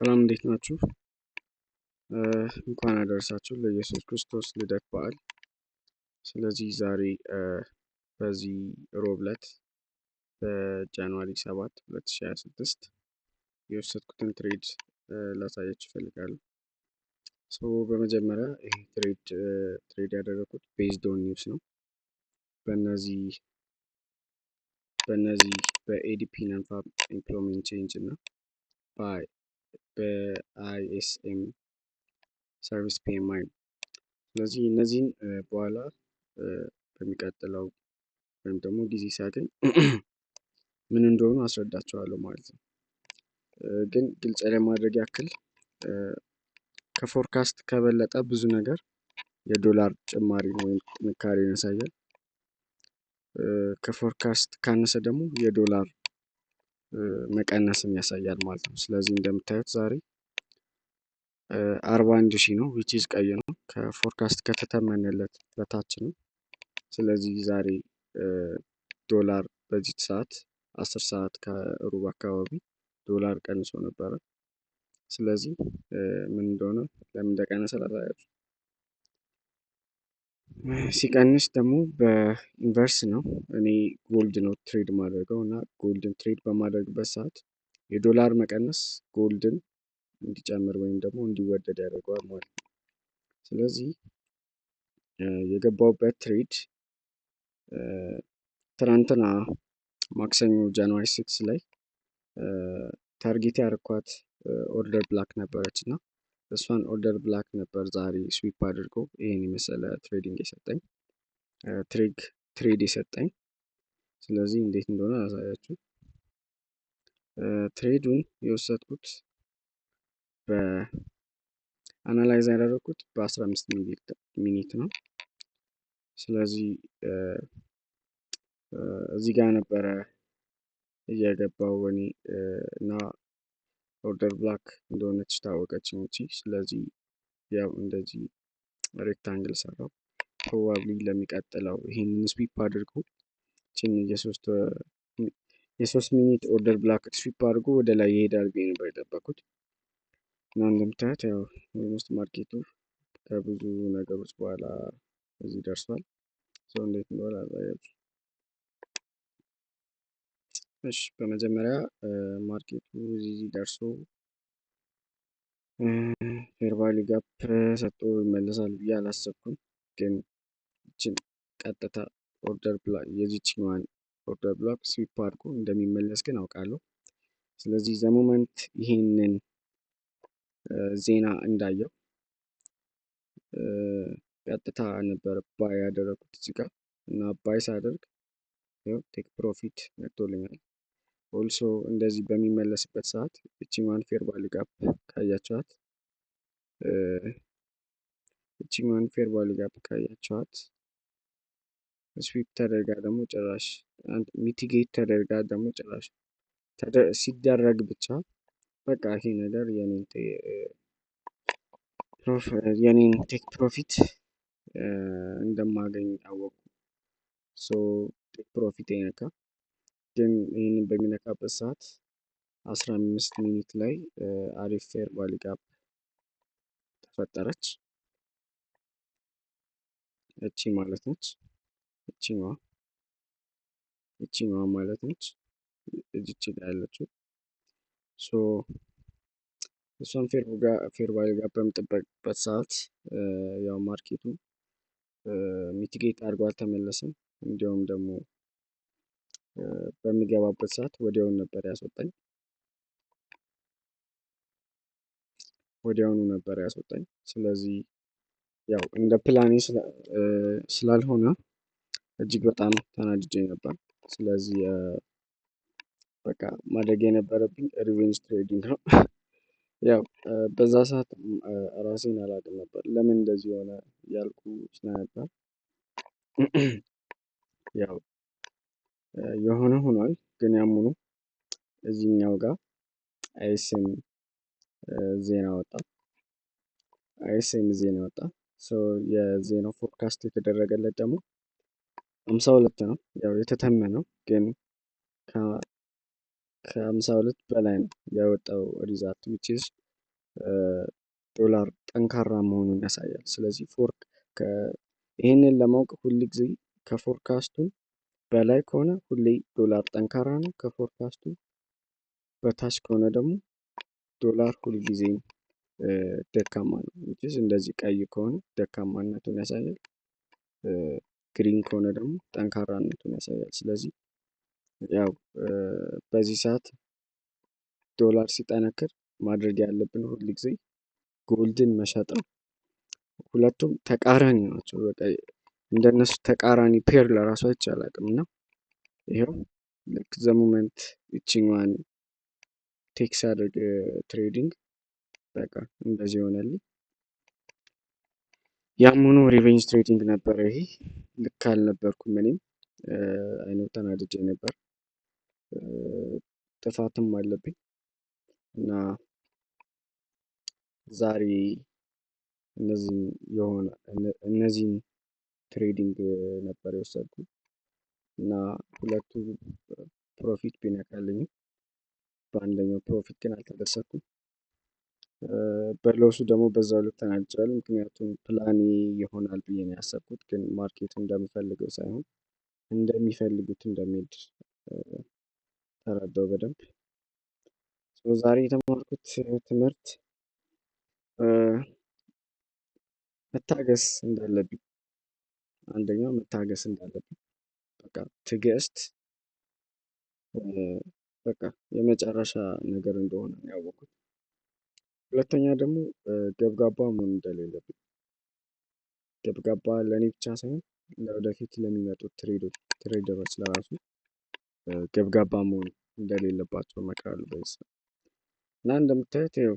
ሰላም እንዴት ናችሁ? እንኳን አደረሳችሁ ለኢየሱስ ክርስቶስ ልደት በዓል። ስለዚህ ዛሬ በዚህ ሮብ ዕለት በጃንዋሪ 7 2026 የወሰድኩትን ትሬድ ላሳያችሁ እፈልጋለሁ። በመጀመሪያ ይህ ትሬድ ያደረኩት ቤዝድ ኦን ኒውስ ነው። በእነዚህ በኤዲፒ ነን ፋርም ኤምፕሎይመንት ቼንጅ እና በአይኤስኤም ሰርቪስ ፒኤምአይ ነው። ስለዚህ እነዚህን በኋላ በሚቀጥለው ወይም ደግሞ ጊዜ ሳገኝ ምን እንደሆኑ አስረዳቸዋለሁ ማለት ነው። ግን ግልጽ ለማድረግ ያክል ከፎርካስት ከበለጠ ብዙ ነገር የዶላር ጭማሪ ወይም ጥንካሬን ያሳያል። ከፎርካስት ካነሰ ደግሞ የዶላር መቀነስን ያሳያል ማለት ነው። ስለዚህ እንደምታዩት ዛሬ 41,000 ነው which is ቀይ ነው። ከፎርካስት ከተተመነለት በታች ነው። ስለዚህ ዛሬ ዶላር በዚህ ሰዓት 10 ሰዓት ከሩብ አካባቢ ዶላር ቀንሶ ነበረ። ስለዚህ ምን እንደሆነ ለምን እንደቀነሰ ላሳያችሁ። ሲቀንስ ደግሞ በኢንቨርስ ነው። እኔ ጎልድ ነው ትሬድ ማድረገው እና ጎልድን ትሬድ በማድረግበት ሰዓት የዶላር መቀነስ ጎልድን እንዲጨምር ወይም ደግሞ እንዲወደድ ያደርገዋል ማለት ነው። ስለዚህ የገባውበት ትሬድ ትናንትና ማክሰኞ ጃንዋሪ 6 ላይ ታርጌት ያደረኳት ኦርደር ብላክ ነበረች እና እሷን ኦርደር ብላክ ነበር ዛሬ ስዊፕ አድርጎ ይሄን የመሰለ ትሬዲንግ የሰጠኝ ትሬድ የሰጠኝ። ስለዚህ እንዴት እንደሆነ አላሳያችሁ። ትሬዱን የወሰድኩት በአናላይዝ ያደረኩት በ15 ሚኒት ነው። ስለዚህ እዚህ ጋር ነበረ እየገባው እኔ እና ኦርደር ብላክ እንደሆነች ታወቀችኝ እንጂ። ስለዚህ ያው እንደዚህ ሬክታንግል ሰራው። ፕሮባብሊ ለሚቀጥለው ይሄንን ስዊፕ አድርጎ ችን የ3 ሚኒት ኦርደር ብላክ ስዊፕ አድርጎ ወደ ላይ ይሄዳል ብዬ ነበር የጠበኩት እና እንደምታዩት ያው ኦልሞስት ማርኬቱ ከብዙ ነገሮች በኋላ እዚህ ደርሷል። እንዴት እንደሆነ አሳያችሁ። እሺ በመጀመሪያ ማርኬቱ እዚህ ደርሶ ፌር ቫልዩ ጋፕ ሰጥቶ ይመለሳል ብዬ አላሰብኩም። ግን ይችን ቀጥታ ኦርደር ብላክ የዚችኛዋን ኦርደር ብላክ ስዊፕ አድርጎ እንደሚመለስ ግን አውቃለሁ። ስለዚህ ዘሞመንት ይሄንን ዜና እንዳየው ቀጥታ ነበር ባይ ያደረኩት እዚህ ጋር እና ባይ ሳደርግ ቴክ ፕሮፊት መጥቶልኛል። ኦልሶ እንደዚህ በሚመለስበት ሰዓት እቺኛዋን ፌር ቫልዩ ጋፕ ካያችኋት ስዊፕ ተደርጋ ደግሞ ጭራሽ ሚቲጌት ተደርጋ ደግሞ ጭራሽ ሲደረግ ብቻ በቃ ይሄ ነገር የኔን ቴክ ፕሮፊት እንደማገኝ አወቁ። ቴክ ፕሮፊት ነካ። ግን ይህንን በሚነካበት ሰዓት 15 ሚኒት ላይ አሪፍ ፌር ቫልዩ ጋፕ ተፈጠረች። እቺ ማለት ነች እቺኛዋ ማለት ነች እዚች ጋር ያለችው። እሷን ፌር ቫልዩ ጋር በምጠበቅበት ሰዓት ያው ማርኬቱ ሚቲጌት አድርጎ አልተመለሰም። እንዲሁም ደግሞ በሚገባበት ሰዓት ወዲያውኑ ነበር ያስወጣኝ። ስለዚህ ያው እንደ ፕላኔ ስላልሆነ እጅግ በጣም ተናድጄ ነበር። ስለዚህ በቃ ማድረግ የነበረብኝ ሪቬንጅ ትሬዲንግ ነው። ያው በዛ ሰዓት ራሴን አላውቅም ነበር ለምን እንደዚህ ሆነ ያልኩ ስለነበር ያው የሆነ ሆኗል። ግን ያም ሆኖ እዚህኛው ጋር አይኤስኤም ዜና ወጣ። የዜናው ፎርካስት የተደረገለት ደግሞ 52 ነው። ያው የተተመነው ግን ከ52 በላይ ነው ያወጣው ሪዛልት which is ዶላር ጠንካራ መሆኑን ያሳያል። ስለዚህ ይህንን ለማወቅ ሁል ጊዜ ከፎርካስቱ በላይ ከሆነ ሁሌ ዶላር ጠንካራ ነው። ከፎርካስቱ በታች ከሆነ ደግሞ ዶላር ሁልጊዜም ደካማ ነው። እንደዚህ ቀይ ከሆነ ደካማነቱን ያሳያል። ግሪን ከሆነ ደግሞ ጠንካራነቱን ያሳያል። ስለዚህ ያው በዚህ ሰዓት ዶላር ሲጠነክር ማድረግ ያለብን ሁል ጊዜ ጎልድን መሸጥ ነው። ሁለቱም ተቃራኒ ናቸው። በቃ እንደነሱ ተቃራኒ ፔር ለራሱ አይቼ አላውቅም። እና ይኸው ልክ ዘሞመንት ይችኛዋን ቴክ ሳደርግ ትሬዲንግ በቃ እንደዚህ ሆነልኝ። ያም ሆኖ ሪቬንጅ ትሬዲንግ ነበረ ይሄ። ልክ አልነበርኩም። እኔም አይነው ተናድጄ ነበር። ጥፋትም አለብኝ እና ዛሬ እነዚህን ትሬዲንግ ነበር የወሰድኩት እና ሁለቱ ፕሮፊት ቢነካልኝም በአንደኛው ፕሮፊት ግን አልተደሰትኩም። በሎሱ ደግሞ በዛው ልክ ተናድጃለሁ። ምክንያቱም ፕላኔ ይሆናል ብዬ ነው ያሰብኩት፣ ግን ማርኬቱ እንደምፈልገው ሳይሆን እንደሚፈልጉት እንደሚሄድ ተረዳው በደንብ። ዛሬ የተማርኩት ትምህርት መታገስ እንዳለብኝ፣ አንደኛው መታገስ እንዳለብኝ፣ በቃ ትዕግስት በቃ የመጨረሻ ነገር እንደሆነ ነው ያወቅኩት። ሁለተኛ ደግሞ ገብጋባ መሆን እንደሌለብኝ፣ ገብጋባ ለእኔ ብቻ ሳይሆን ለወደፊት ለሚመጡት ትሬደሮች ለራሱ ገብጋባ መሆን እንደሌለባቸው እመክራለሁ በዚህ ሰዓት። እና እንደምታዩት ይኸው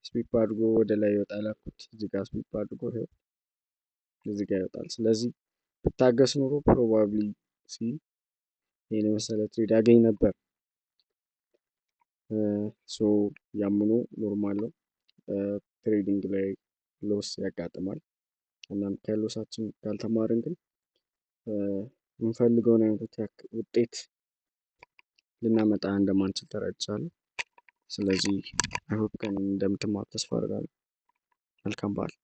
ስዊፕ አድርጎ ወደ ላይ ይወጣል ያልኩት እዚህ ጋር ስዊፕ አድርጎ ይኸው እዚህ ጋር ይወጣል። ስለዚህ ብታገስ ኖሮ ፕሮባብሊ ይሄን የመሰለ ትሬድ ያገኝ ነበር። ሶ ያምኑ ኖርማል ነው። ትሬዲንግ ላይ ሎስ ያጋጥማል። እናም ከሎሳችን ካልተማርን ግን የምንፈልገውን አይነት ውጤት ልናመጣ እንደማንችል ተረድቻለሁ። ስለዚህ አይሆፕ ከእኔ እንደምትማሩ ተስፋ አደርጋለሁ። መልካም በዓል።